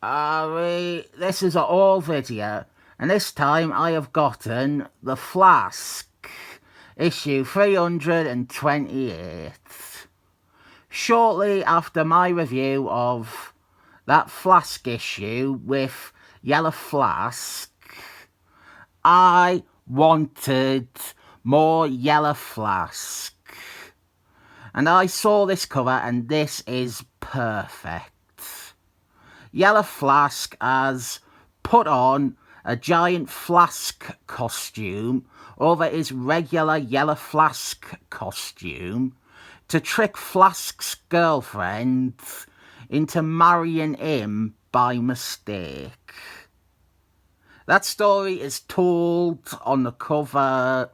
This is a haul video, and this time I have gotten The Flask, issue 328. Shortly after my review of that Flask issue with Yellow Flask, I wanted more Yellow Flask. And I saw this cover, and this is perfect. Yellow Flask has put on a giant flask costume over his regular Yellow Flask costume to trick Flask's girlfriend into marrying him by mistake. That story is told on the cover.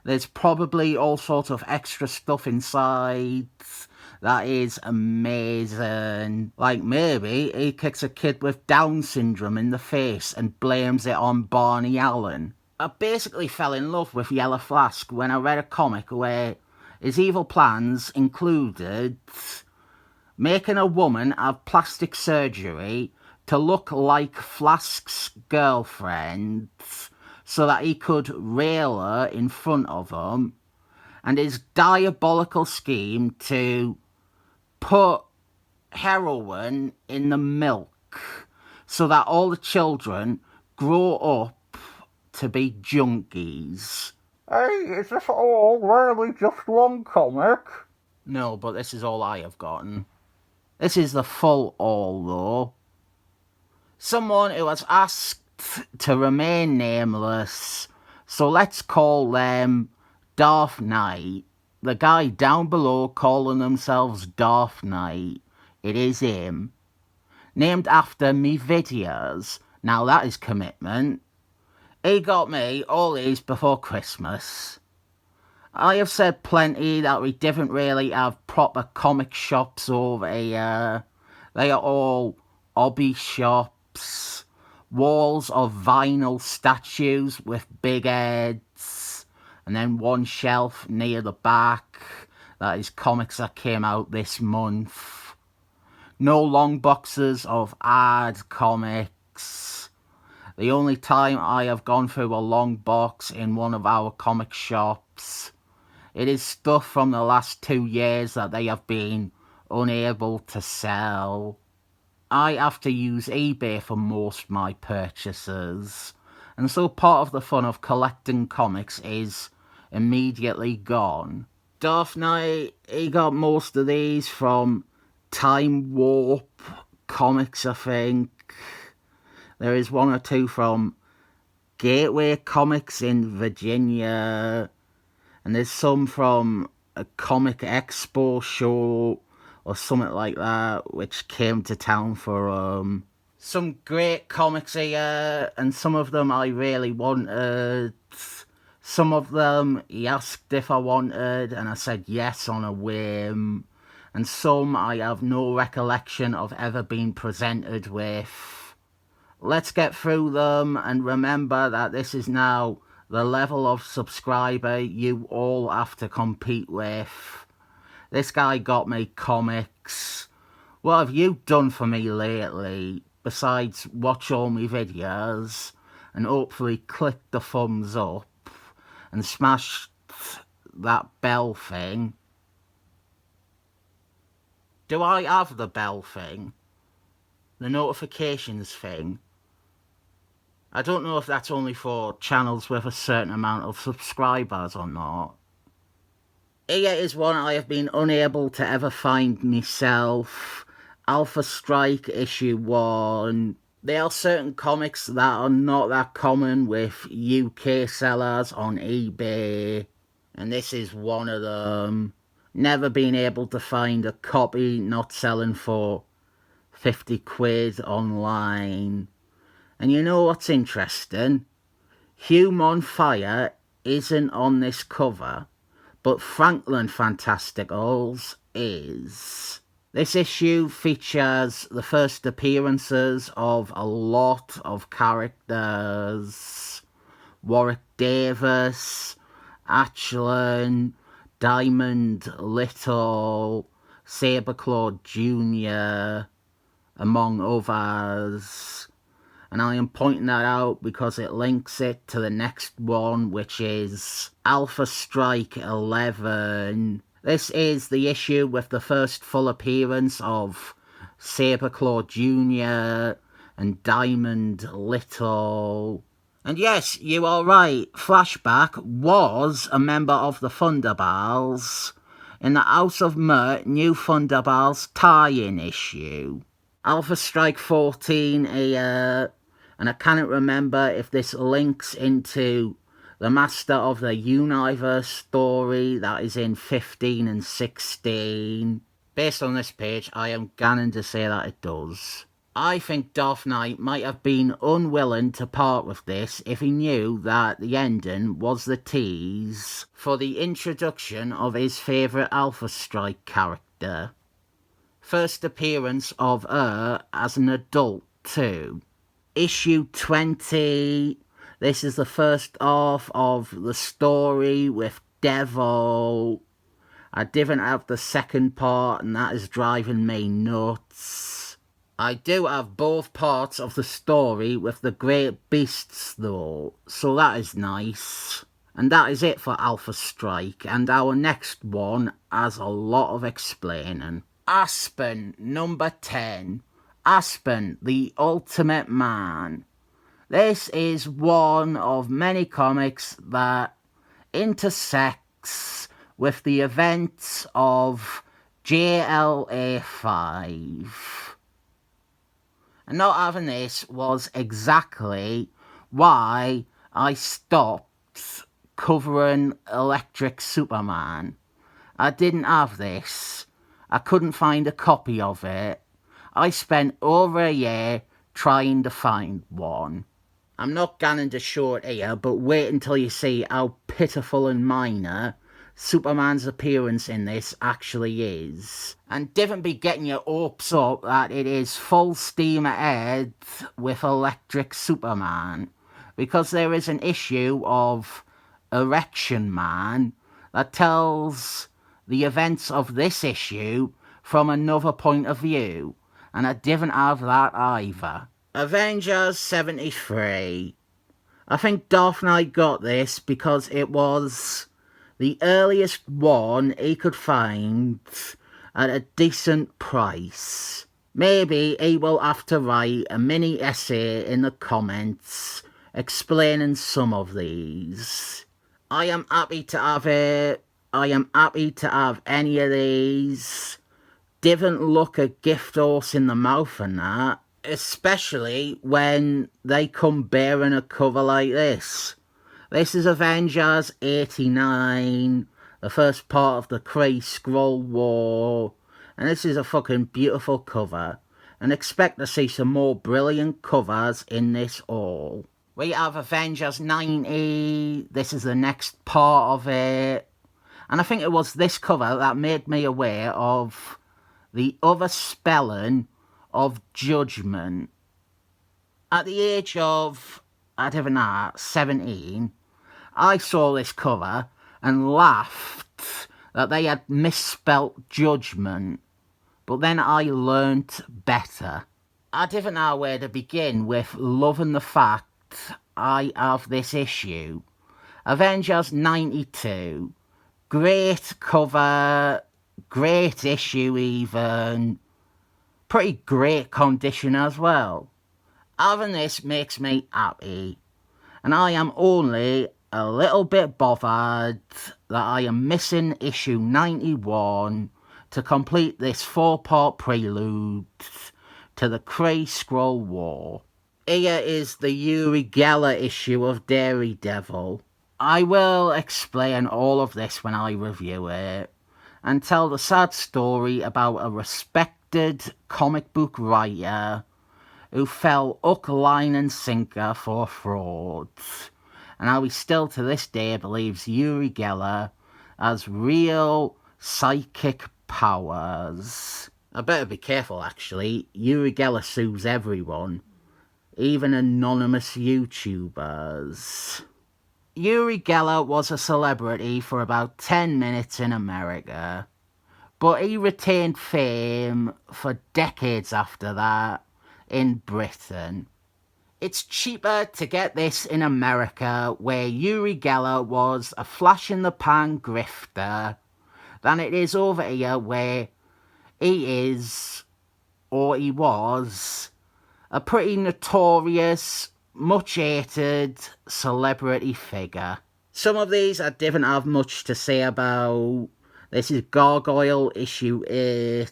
There's probably all sorts of extra stuff inside that is amazing. Like maybe he kicks a kid with Down syndrome in the face and blames it on Barney Allen. I basically fell in love with Yellow Flask when I read a comic where his evil plans included making a woman have plastic surgery to look like Flask's girlfriend so that he could rail her in front of him, and his diabolical scheme to put heroin in the milk so that all the children grow up to be junkies. Hey, is this all really just one comic? No, but this is all I have gotten. This is the full all, though. Someone who has asked to remain nameless, so let's call them Darth Knight. The guy down below calling themselves Darth Knight. It is him. Named after me videos. Now that is commitment. He got me all these before Christmas. I have said plenty that we didn't really have proper comic shops over here. They are all hobby shops. Walls of vinyl statues with big heads. And then one shelf near the back that is comics that came out this month. No long boxes of ad comics. The only time I have gone through a long box in one of our comic shops, it is stuff from the last 2 years that they have been unable to sell. I have to use eBay for most of my purchases, and so part of the fun of collecting comics is immediately gone. Darth Knight, he got most of these from Time Warp Comics, I think. There is one or two from Gateway Comics in Virginia, and there's some from a Comic Expo show or something like that, which came to town for some great comics here, and some of them I really wanted. Some of them he asked if I wanted, and I said yes on a whim. And some I have no recollection of ever being presented with. Let's get through them, and remember that this is now the level of subscriber you all have to compete with. This guy got me comics. What have you done for me lately, besides watch all my videos, and hopefully click the thumbs up, and smash that bell thing? Do I have the bell thing? The notifications thing? I don't know if that's only for channels with a certain amount of subscribers or not. Here is one I have been unable to ever find myself. Alpha Strike issue 1. There are certain comics that are not that common with UK sellers on eBay, and this is one of them. Never been able to find a copy not selling for 50 quid online. And you know what's interesting? Human Fire isn't on this cover, but Franklin Fantasticals is. This issue features the first appearances of a lot of characters. Warwick Davis, Atchlan, Diamond Little, Saberclaw Jr., among others. And I am pointing that out because it links it to the next one, which is Alpha Strike 11. This is the issue with the first full appearance of Saberclaw Jr. and Diamond Little. And yes, you are right, Flashback was a member of the Thunderbals in the House of Mert New Thunderbals tie-in issue. Alpha Strike 14 here, and I cannot remember if this links into the Master of the Universe story that is in 15 and 16. Based on this page, I am going to say that it does. I think Darth Knight might have been unwilling to part with this if he knew that the ending was the tease for the introduction of his favourite Alpha Strike character. First appearance of her as an adult too. Issue 20. This is the first half of the story with Devil. I didn't have the second part, and that is driving me nuts. I do have both parts of the story with the great beasts though, so that is nice. And that is it for Alpha Strike, and our next one has a lot of explaining. Aspen, number 10. Aspen, the Ultimate Man. This is one of many comics that intersects with the events of JLA 5. And not having this was exactly why I stopped covering Electric Superman. I didn't have this. I couldn't find a copy of it. I spent over a year trying to find one. I'm not going to show it here, but wait until you see how pitiful and minor Superman's appearance in this actually is. And don't be getting your hopes up that it is full steam ahead with Electric Superman, because there is an issue of Erection Man that tells the events of this issue from another point of view, and I didn't have that either. Avengers 73. I think Darth Knight got this because it was the earliest one he could find at a decent price. Maybe he will have to write a mini essay in the comments explaining some of these. I am happy to have it. I am happy to have any of these. Didn't look a gift horse in the mouth and that. Especially when they come bearing a cover like this. This is Avengers 89, the first part of the Kree Skrull War, and this is a fucking beautiful cover, and expect to see some more brilliant covers in this haul. We have Avengers 90, this is the next part of it, and I think it was this cover that made me aware of the other spelling of Judgment. At the age of, 17, I saw this cover and laughed that they had misspelt Judgment, but then I learnt better. I didn't know where to begin with loving the fact I have this issue. Avengers 92, great cover, great issue even, pretty great condition as well. Having this makes me happy, and I am only a little bit bothered that I am missing issue 91 to complete this 4-part prelude to the Kree Skrull War. Here is the Uri Geller issue of Daredevil. I will explain all of this when I review it, and tell the sad story about a respected comic book writer who fell hook, line and sinker for fraud, and how he still to this day believes Uri Geller has real psychic powers. I better be careful actually, Uri Geller sues everyone, even anonymous YouTubers. Uri Geller was a celebrity for about 10 minutes in America. but he retained fame for decades after that in Britain. It's cheaper to get this in America, where Uri Geller was a flash-in-the-pan grifter, than it is over here, where he is, or he was, a pretty notorious, much hated celebrity figure. Some of these I didn't have much to say about. This is Gargoyle issue 8.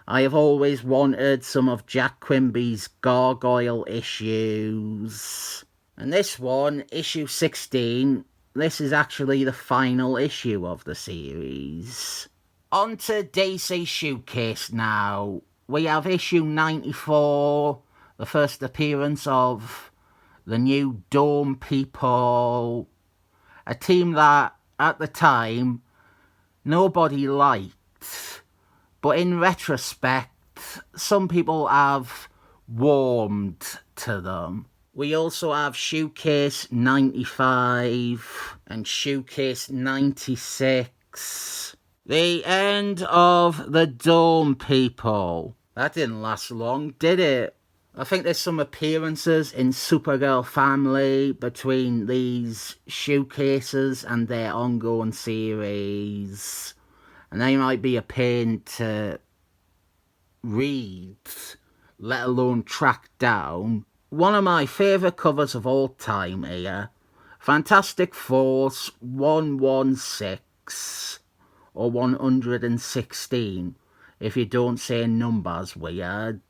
I have always wanted some of Jack Quimby's Gargoyle issues. And this one, issue 16, this is actually the final issue of the series. On to DC Showcase now. We have issue 94, the first appearance of the new Dome People, a team that, at the time, nobody liked. But in retrospect, some people have warmed to them. We also have Showcase 95 and Showcase 96. The end of the Dome People. That didn't last long, did it? I think there's some appearances in Supergirl Family between these showcases and their ongoing series. And they might be a pain to read, let alone track down. One of my favourite covers of all time here, Fantastic Force 116, or 116, if you don't say numbers weird.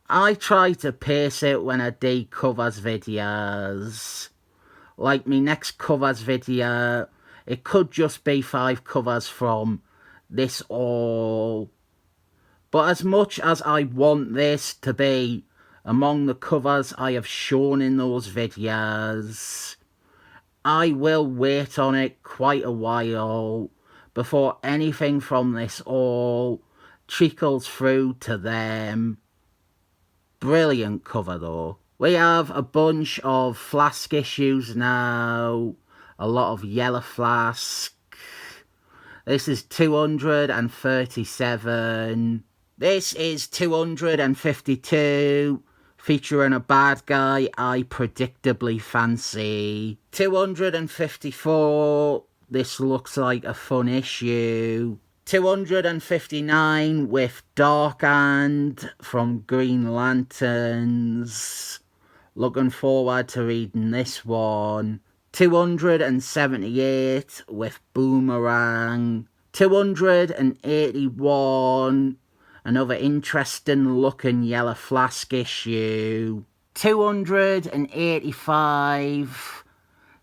I try to pace it when I do covers videos. Like me next covers video, it could just be 5 covers from this all. But as much as I want this to be among the covers I have shown in those videos, I will wait on it quite a while before anything from this all trickles through to them. Brilliant cover though. We have a bunch of Flask issues now. A lot of Yellow Flask. This is 237. This is 252, featuring a bad guy I predictably fancy. 254, this looks like a fun issue. 259 with Dark Hand from Green Lanterns. Looking forward to reading this one. 278 with Boomerang. 281, another interesting looking Yellow Flask issue. 285,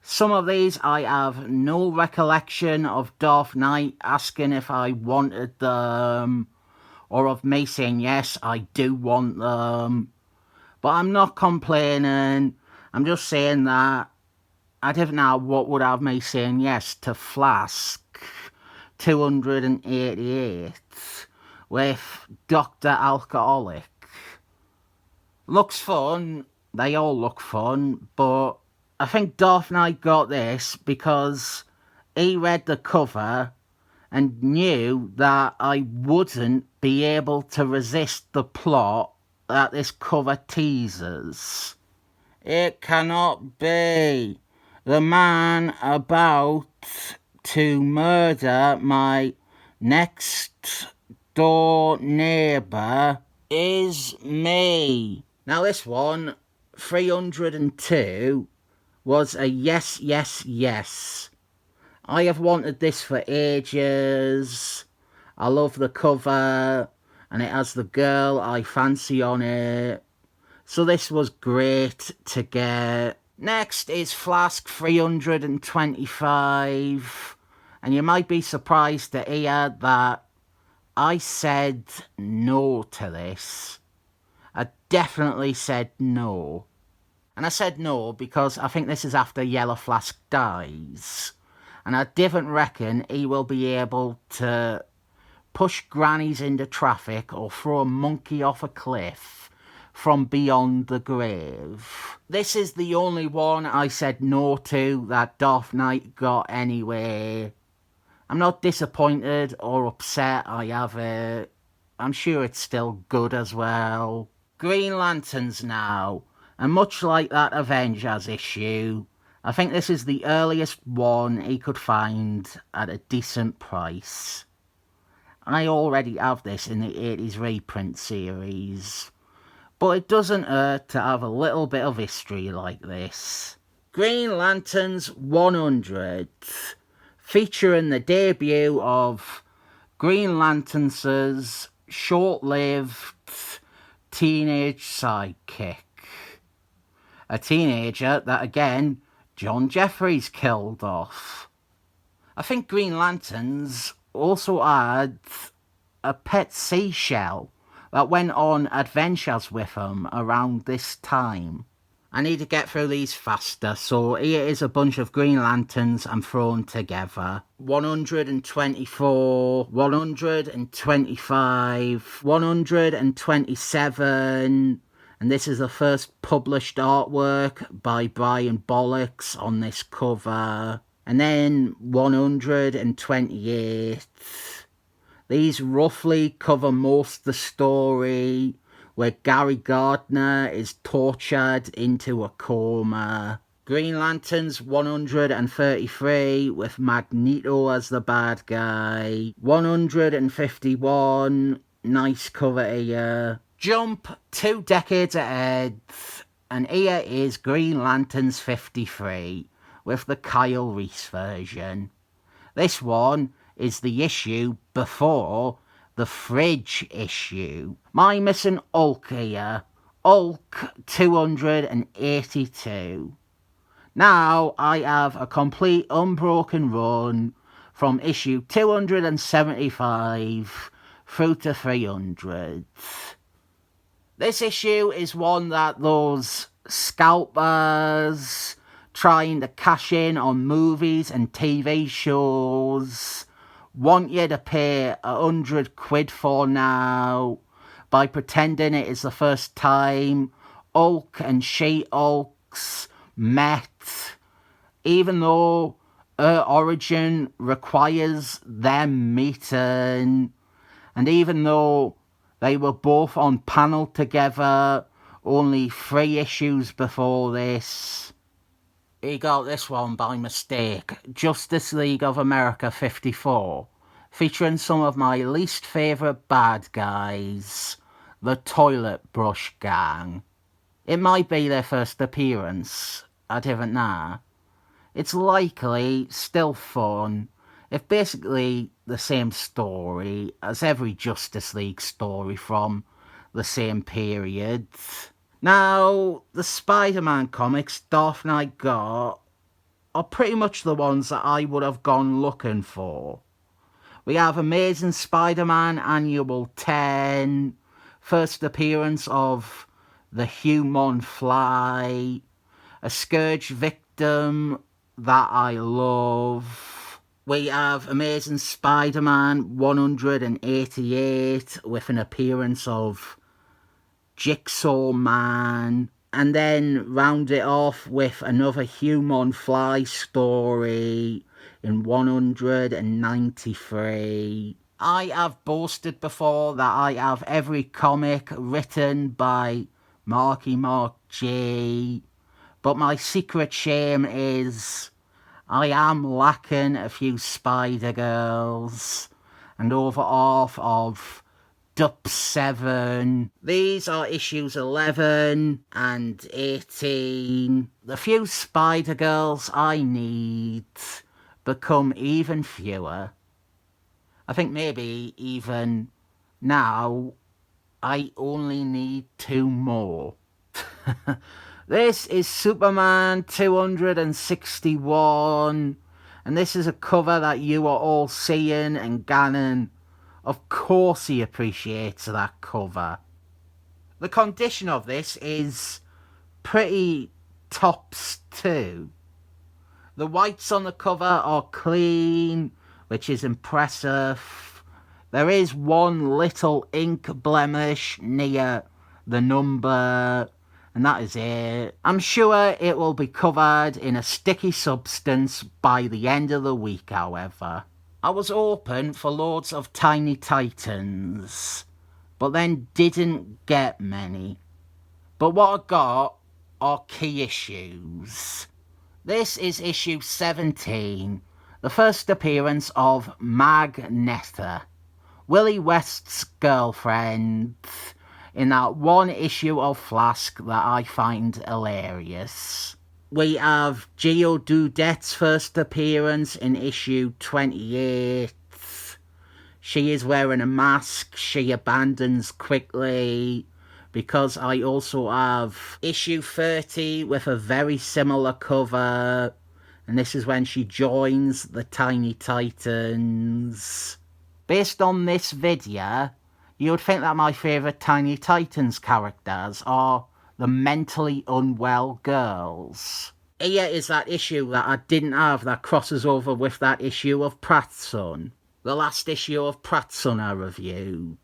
some of these I have no recollection of Darth Knight asking if I wanted them, or of me saying yes, I do want them. But I'm not complaining, I'm just saying that I don't know what would have me saying yes to Flask 288 with Dr. Alcoholic. Looks fun, they all look fun, but I think Darth Knight got this because he read the cover and knew that I wouldn't be able to resist the plot that this cover teases. It cannot be. The man about to murder my next door neighbour is me. Now this one, 302, was a yes, yes, yes. I have wanted this for ages. I love the cover, and it has the girl I fancy on it. So this was great to get. Next is Flask 325, and you might be surprised to hear that I said no to this. I definitely said no. And I said no because I think this is after Yellow Flask dies. And I didn't reckon he will be able to push grannies into traffic or throw a monkey off a cliff from beyond the grave. This is the only one I said no to that Darth Knight got anyway. I'm not disappointed or upset. I'm sure it's still good as well. Green Lanterns now, and much like that Avengers issue, I think this is the earliest one he could find at a decent price. I already have this in the 80s reprint series, but it doesn't hurt to have a little bit of history like this. Green Lanterns 100, featuring the debut of Green Lantern's short-lived teenage sidekick. A teenager that, again, John Jeffries killed off. I think Green Lanterns also had a pet seashell that went on adventures with him around this time. I need to get through these faster, so here is a bunch of Green Lanterns I'm thrown together. 124, 125, 127, and this is the first published artwork by Brian Bollocks on this cover. And then 128. These roughly cover most of the story, where Gary Gardner is tortured into a coma. Green Lanterns 133 with Magneto as the bad guy. 151, nice cover here. Jump 2 decades ahead, and here is Green Lanterns 53 with the Kyle Reese version. This one is the issue before the Fridge issue. My missing Hulk here. Hulk 282. Now I have a complete unbroken run from issue 275 through to 300. This issue is one that those scalpers trying to cash in on movies and TV shows want you to pay £100 for now by pretending it is the first time Hulk and She-Hulks met, even though her origin requires them meeting, and even though they were both on panel together only 3 issues before this. He got this one by mistake. Justice League of America 54, featuring some of my least favourite bad guys, the Toilet Brush Gang. It might be their first appearance, I don't know. It's likely still fun. It's basically the same story as every Justice League story from the same period. Now, the Spider-Man comics Darth Knight got are pretty much the ones that I would have gone looking for. We have Amazing Spider-Man Annual 10, first appearance of the Human Fly, a Scourge victim that I love. We have Amazing Spider-Man 188 with an appearance of Jigsaw Man, and then round it off with another Human Fly story in 193. I have boasted before that I have every comic written by Marky Mark G, but my secret shame is I am lacking a few Spider-Girls and over half of Dup 7. These are issues 11 and 18. The few Spider-Girls I need become even fewer. I think maybe even now I only need 2 more. This is Superman 261, and this is a cover that you are all seeing, and Gannon, of course he appreciates that cover. The condition of this is pretty tops too. The whites on the cover are clean, which is impressive. There is one little ink blemish near the number, and that is it. I'm sure it will be covered in a sticky substance by the end of the week, however. I was open for loads of Tiny Titans, but then didn't get many. But what I got are key issues. This is issue 17, the first appearance of Magneta, Willie West's girlfriend, in that one issue of Flask that I find hilarious. We have Geodudet's first appearance in issue 28. She is wearing a mask she abandons quickly, because I also have issue 30 with a very similar cover, and this is when she joins the Tiny Titans. Based on this video, you would think that my favourite Tiny Titans characters are the mentally unwell girls. Here is that issue that I didn't have that crosses over with that issue of Pratt's Son. The last issue of Pratt's Son I reviewed.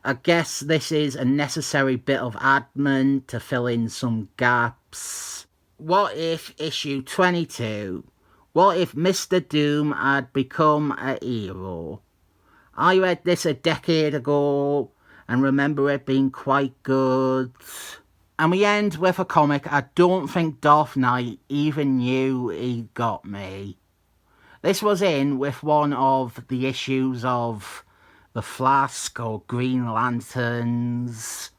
I guess this is a necessary bit of admin to fill in some gaps. What if issue 22? What if Mr. Doom had become a hero? I read this a decade ago and remember it being quite good. And we end with a comic I don't think Darth Knight even knew he got me. This was in with one of the issues of The Flask or Green Lanterns,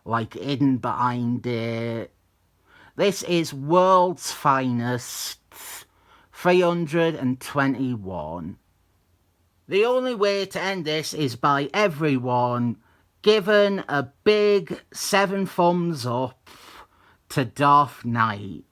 like hidden behind it. This is World's Finest, 321. The only way to end this is by everyone giving a big 7 thumbs up to Darth Knight.